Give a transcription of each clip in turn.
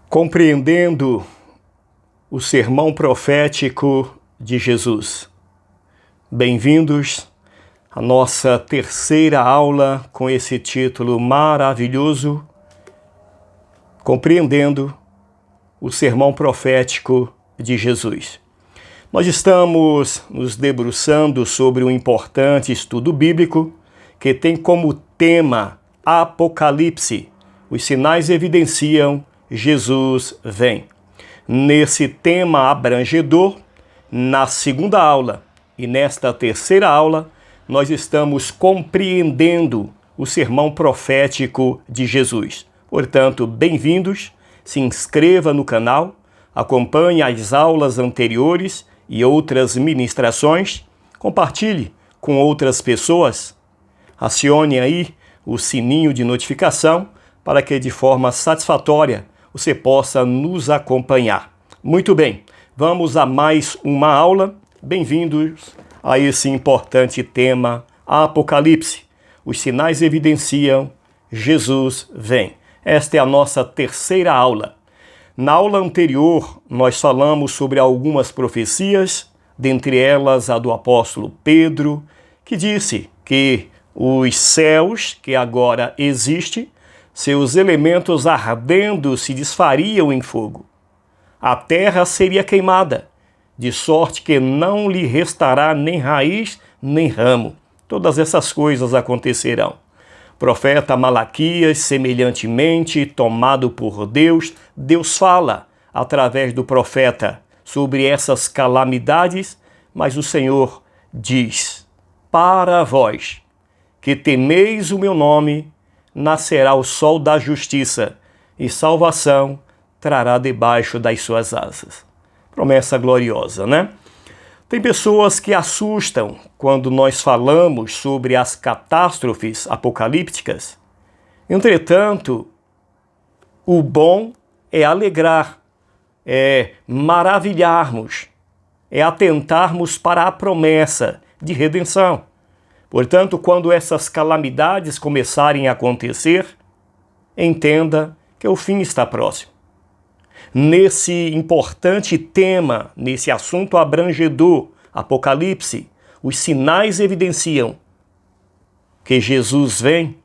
Compreendendo o sermão profético de Jesus. Bem-vindos à nossa terceira aula com esse título maravilhoso, Compreendendo o sermão profético de Jesus. Nós estamos nos debruçando sobre um importante estudo bíblico que tem como tema Apocalipse. Os sinais evidenciam Jesus vem. Nesse tema abrangedor, na segunda aula e nesta terceira aula, nós estamos compreendendo o sermão profético de Jesus. Portanto, bem-vindos, se inscreva no canal, acompanhe as aulas anteriores e outras ministrações, compartilhe com outras pessoas, acione aí o sininho de notificação para que de forma satisfatória você possa nos acompanhar. Muito bem, vamos a mais uma aula. Bem-vindos a esse importante tema Apocalipse. Os sinais evidenciam Jesus vem. Esta é a nossa terceira aula. Na aula anterior, nós falamos sobre algumas profecias, dentre elas a do apóstolo Pedro, que disse que os céus, que agora existem, seus elementos ardendo se desfariam em fogo. A terra seria queimada, de sorte que não lhe restará nem raiz nem ramo. Todas essas coisas acontecerão. Profeta Malaquias, semelhantemente, tomado por Deus, Deus fala através do profeta sobre essas calamidades, mas o Senhor diz: para vós, que temeis o meu nome, nascerá o sol da justiça, e salvação trará debaixo das suas asas. Promessa gloriosa, né? Tem pessoas que assustam quando nós falamos sobre as catástrofes apocalípticas. Entretanto, o bom é alegrar, é maravilharmos, é atentarmos para a promessa de redenção. Portanto, quando essas calamidades começarem a acontecer, entenda que o fim está próximo. Nesse importante tema, nesse assunto abrangedor, Apocalipse, os sinais evidenciam que Jesus vem.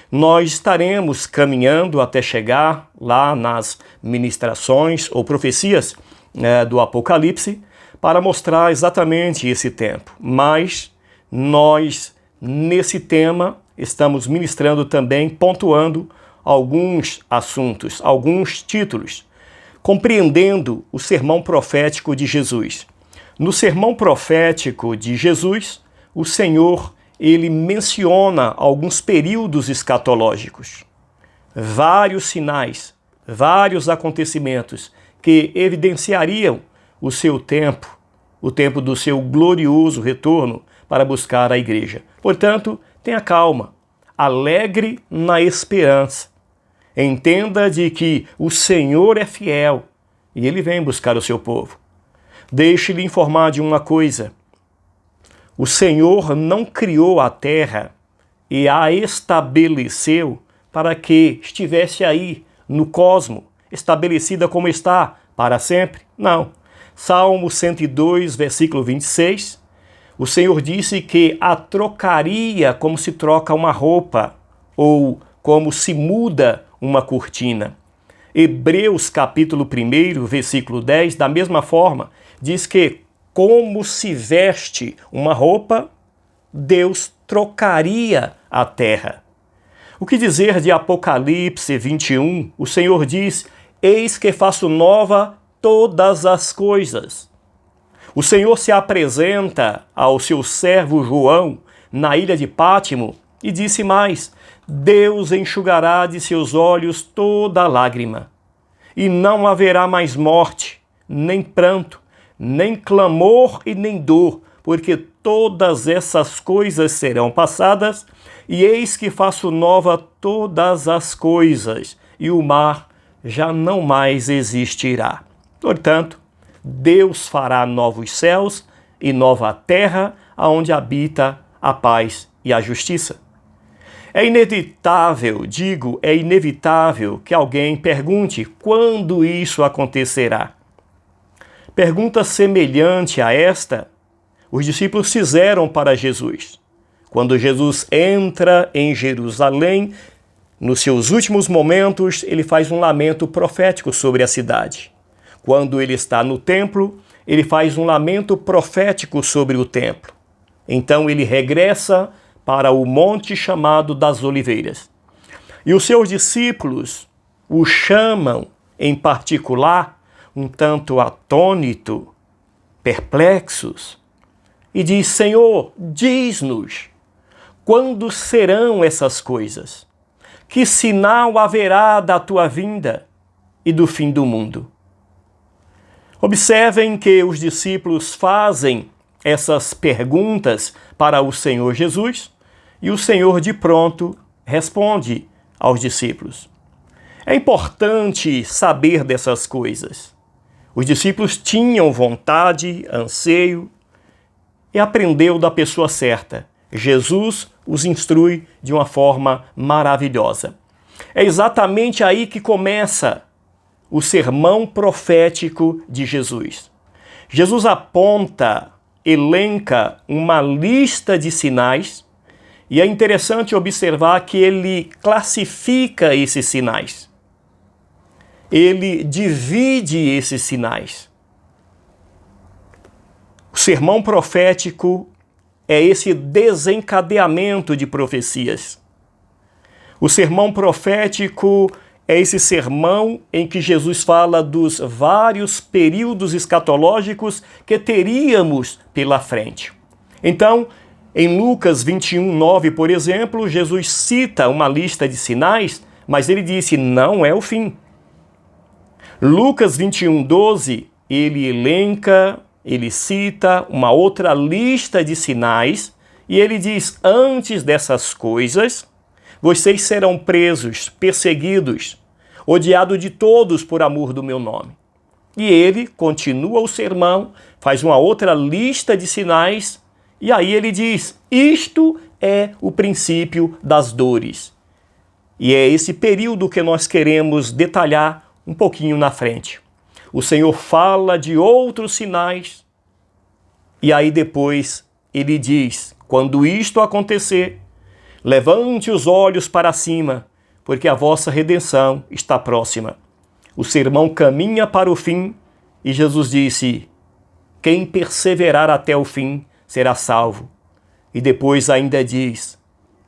Nós estaremos caminhando até chegar lá nas ministrações ou profecias do Apocalipse para mostrar exatamente esse tempo. Mas nós, nesse tema, estamos ministrando também, pontuando alguns assuntos, alguns títulos, compreendendo o sermão profético de Jesus. No sermão profético de Jesus, o Senhor, ele menciona alguns períodos escatológicos, vários sinais, vários acontecimentos que evidenciariam o seu tempo, o tempo do seu glorioso retorno para buscar a igreja. Portanto, tenha calma, alegre na esperança. Entenda de que o Senhor é fiel e Ele vem buscar o seu povo. Deixe-lhe informar de uma coisa. O Senhor não criou a terra e a estabeleceu para que estivesse aí no cosmo, estabelecida como está para sempre. Não. Salmo 102, versículo 26, o Senhor disse que a trocaria como se troca uma roupa ou como se muda uma cortina. Hebreus capítulo 1, versículo 10, da mesma forma, diz que como se veste uma roupa, Deus trocaria a terra. O que dizer de Apocalipse 21? O Senhor diz: eis que faço nova todas as coisas. O Senhor se apresenta ao seu servo João na ilha de Pátimo e disse mais: Deus enxugará de seus olhos toda lágrima, e não haverá mais morte, nem pranto, nem clamor e nem dor, porque todas essas coisas serão passadas, e eis que faço nova todas as coisas, e o mar já não mais existirá. Portanto, Deus fará novos céus e nova terra, aonde habita a paz e a justiça. É inevitável, é inevitável que alguém pergunte quando isso acontecerá. Pergunta semelhante a esta, os discípulos fizeram para Jesus. Quando Jesus entra em Jerusalém, nos seus últimos momentos, ele faz um lamento profético sobre a cidade. Quando ele está no templo, ele faz um lamento profético sobre o templo. Então ele regressa para o monte chamado das Oliveiras. E os seus discípulos o chamam, em particular, um tanto atônito, perplexos, e diz: Senhor, diz-nos, quando serão essas coisas? Que sinal haverá da tua vinda e do fim do mundo? Observem que os discípulos fazem essas perguntas para o Senhor Jesus e o Senhor de pronto responde aos discípulos. É importante saber dessas coisas. Os discípulos tinham vontade, anseio e aprendeu da pessoa certa. Jesus os instrui de uma forma maravilhosa. É exatamente aí que começa o sermão profético de Jesus. Jesus aponta, elenca uma lista de sinais e é interessante observar que ele classifica esses sinais. Ele divide esses sinais. O sermão profético é esse desencadeamento de profecias. O sermão profético é esse sermão em que Jesus fala dos vários períodos escatológicos que teríamos pela frente. Então, em Lucas 21:9, por exemplo, Jesus cita uma lista de sinais, mas ele disse: não é o fim. Lucas 21:12, ele elenca, ele cita uma outra lista de sinais e ele diz: antes dessas coisas, vocês serão presos, perseguidos, odiados de todos por amor do meu nome. E ele continua o sermão, faz uma outra lista de sinais e aí ele diz: isto é o princípio das dores. E é esse período que nós queremos detalhar um pouquinho na frente. O Senhor fala de outros sinais e aí depois ele diz: quando isto acontecer, levante os olhos para cima, porque a vossa redenção está próxima. O sermão caminha para o fim e Jesus disse: quem perseverar até o fim será salvo. E depois ainda diz: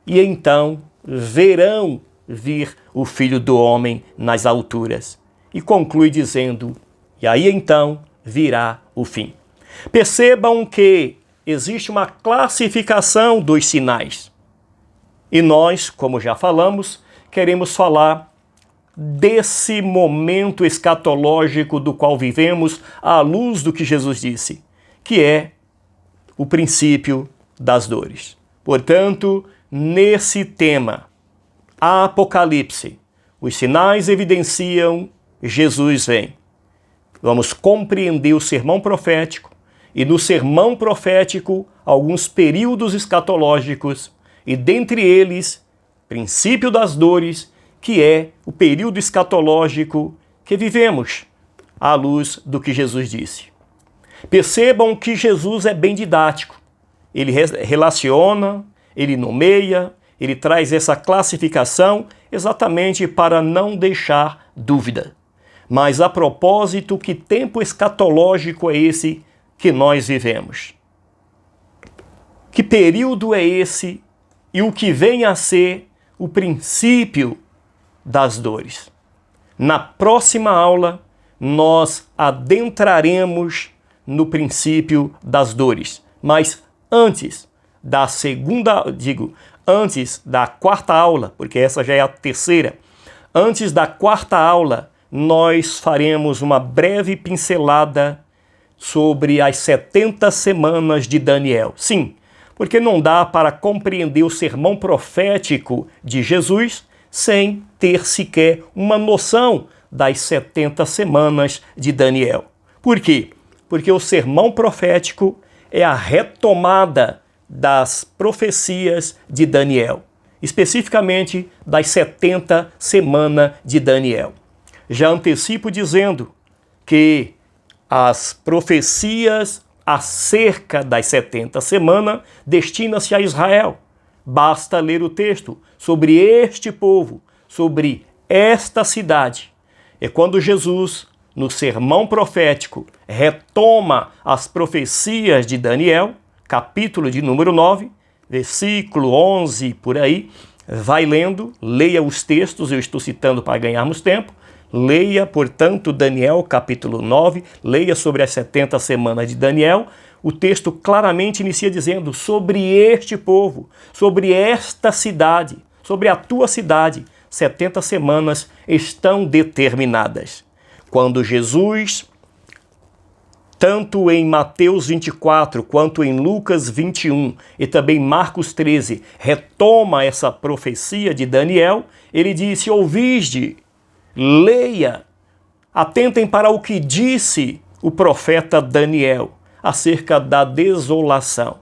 e então verão vir o Filho do Homem nas alturas. E conclui dizendo: e aí então virá o fim. Percebam que existe uma classificação dos sinais. E nós, como já falamos, queremos falar desse momento escatológico do qual vivemos à luz do que Jesus disse, que é o princípio das dores. Portanto, nesse tema, Apocalipse, os sinais evidenciam Jesus vem. Vamos compreender o sermão profético e no sermão profético alguns períodos escatológicos e dentre eles, princípio das dores, que é o período escatológico que vivemos à luz do que Jesus disse. Percebam que Jesus é bem didático. Ele relaciona, ele nomeia, ele traz essa classificação exatamente para não deixar dúvida. Mas a propósito, que tempo escatológico é esse que nós vivemos? Que período é esse e o que vem a ser o princípio das dores? Na próxima aula, nós adentraremos no princípio das dores. Mas antes da quarta aula, porque essa já é a terceira, antes da quarta aula, nós faremos uma breve pincelada sobre as 70 semanas de Daniel. Sim, porque não dá para compreender o sermão profético de Jesus sem ter sequer uma noção das 70 semanas de Daniel. Por quê? Porque o sermão profético é a retomada das profecias de Daniel. especificamente das 70 semanas de Daniel. Já antecipo dizendo que as profecias acerca das 70 semanas destinam-se a Israel. Basta ler o texto sobre este povo, sobre esta cidade. É quando Jesus, no sermão profético, retoma as profecias de Daniel, capítulo de número 9, versículo 11, por aí. Vai lendo, leia os textos, eu estou citando para ganharmos tempo. Leia, portanto, Daniel, capítulo 9, leia sobre as 70 semanas de Daniel. O texto claramente inicia dizendo sobre este povo, sobre esta cidade, sobre a tua cidade. 70 semanas estão determinadas. Quando Jesus, tanto em Mateus 24, quanto em Lucas 21 e também Marcos 13, retoma essa profecia de Daniel, ele disse: ouvisde, leia, atentem para o que disse o profeta Daniel acerca da desolação.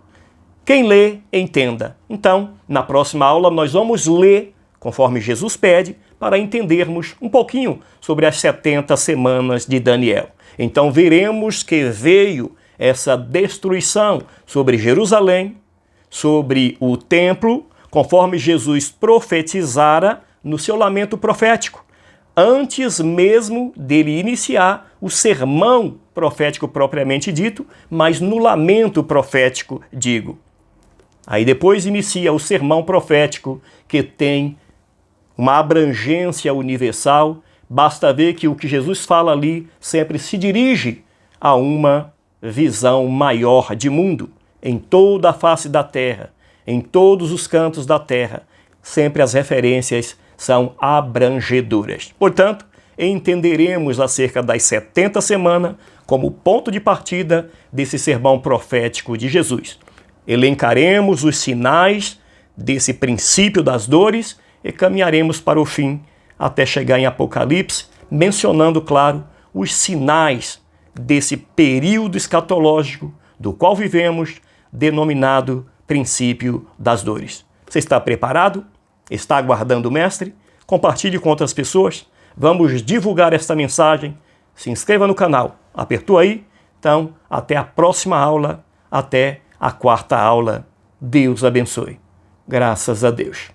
Quem lê, entenda. Então, na próxima aula, nós vamos ler, conforme Jesus pede, para entendermos um pouquinho sobre as 70 semanas de Daniel. Então, veremos que veio essa destruição sobre Jerusalém, sobre o templo, conforme Jesus profetizara no seu lamento profético, antes mesmo dele iniciar o sermão profético propriamente dito, mas no lamento profético, digo. Aí depois inicia o sermão profético, que tem uma abrangência universal. Basta ver que o que Jesus fala ali sempre se dirige a uma visão maior de mundo, em toda a face da terra, em todos os cantos da terra. Sempre as referências são abrangedoras. Portanto, entenderemos acerca das 70 semanas como ponto de partida desse sermão profético de Jesus. Elencaremos os sinais desse princípio das dores e caminharemos para o fim, até chegar em Apocalipse, mencionando, claro, os sinais desse período escatológico do qual vivemos, denominado princípio das dores. Você está preparado? Está aguardando o Mestre? Compartilhe com outras pessoas. Vamos divulgar esta mensagem. Se inscreva no canal. Apertou aí? Então, até a próxima aula, até a quarta aula. Deus abençoe. Graças a Deus.